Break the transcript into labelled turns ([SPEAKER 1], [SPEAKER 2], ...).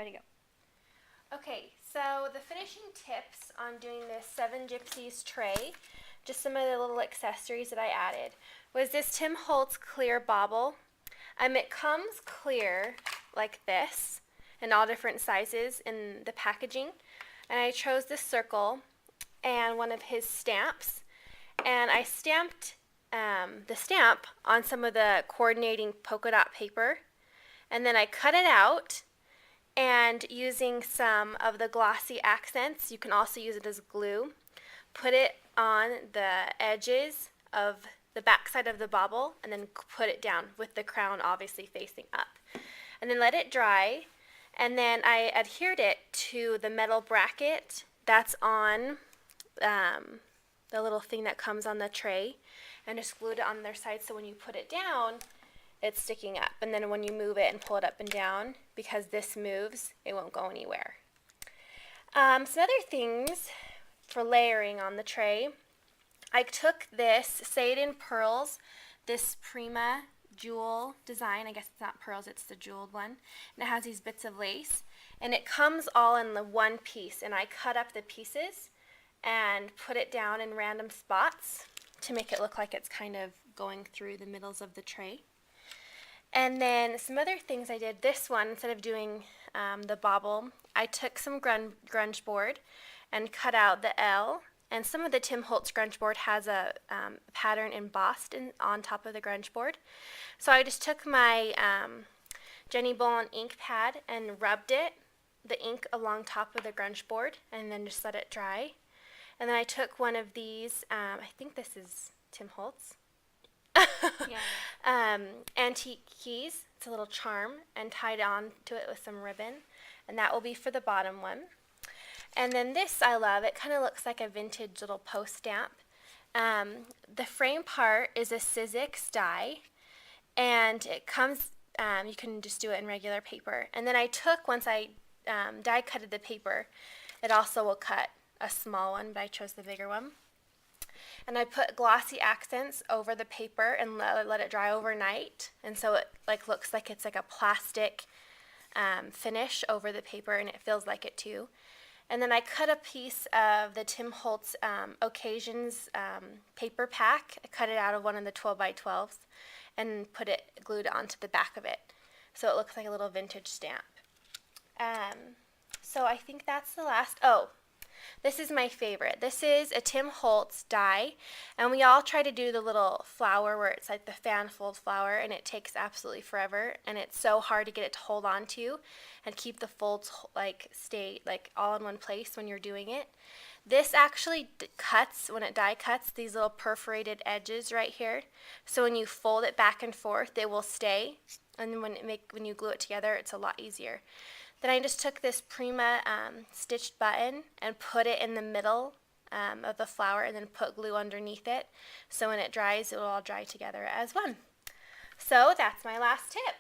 [SPEAKER 1] Ready to go. Okay, so the finishing tips on doing this 7Gypsies tray, just some of the little accessories that I added, was this Tim Holtz clear bauble. It comes clear like this in all different sizes in the packaging. And I chose this circle and one of his stamps. And I stamped the stamp on some of the coordinating polka dot paper. And then I cut it out, and using some of the glossy accents, you can also use it as glue, put it on the edges of the back side of the bauble, and then put it down with the crown obviously facing up. And then let it dry, and then I adhered it to the metal bracket that's on the little thing that comes on the tray, and just glued it on their side so when you put it down, it's sticking up. And then when you move it and pull it up and down, because this moves, it won't go anywhere. Some other things for layering on the tray. I took this Say It in Pearls, this Prima jewel design. I guess it's not pearls, it's the jeweled one. And it has these bits of lace. And it comes all in the one piece. And I cut up the pieces and put it down in random spots to make it look like it's kind of going through the middles of the tray. And then some other things I did, this one, instead of doing the bauble, I took some Grungeboard and cut out the L. And some of the Tim Holtz Grungeboard has a pattern embossed on top of the Grungeboard. So I just took my Jenny Bolin ink pad and rubbed the ink along top of the Grungeboard, and then just let it dry. And then I took one of these, I think this is Tim Holtz.
[SPEAKER 2] Yeah.
[SPEAKER 1] Antique keys. It's a little charm, and tied on to it with some ribbon, and that will be for the bottom one. And then this I love. It kind of looks like a vintage little post stamp. The frame part is a Sizzix die, and it comes. You can just do it in regular paper. And then I took, once I die cutted the paper, it also will cut a small one, but I chose the bigger one. And I put glossy accents over the paper and let it dry overnight, and so it looks like it's like a plastic finish over the paper, and it feels like it too. And then I cut a piece of the Tim Holtz Occasions paper pack. I cut it out of one of the 12x12s and glued it onto the back of it, so it looks like a little vintage stamp. So I think that's the last. Oh, this is my favorite. This is a Tim Holtz die, and we all try to do the little flower where it's like the fan fold flower, and it takes absolutely forever, and it's so hard to get it to hold on to and keep the folds stay all in one place when you're doing it. This actually cuts, when it die cuts, these little perforated edges right here, so when you fold it back and forth, it will stay, and then when you glue it together, it's a lot easier. Then I just took this Prima stitched button and put it in the middle of the flower, and then put glue underneath it, so when it dries, it will all dry together as one. So that's my last tip.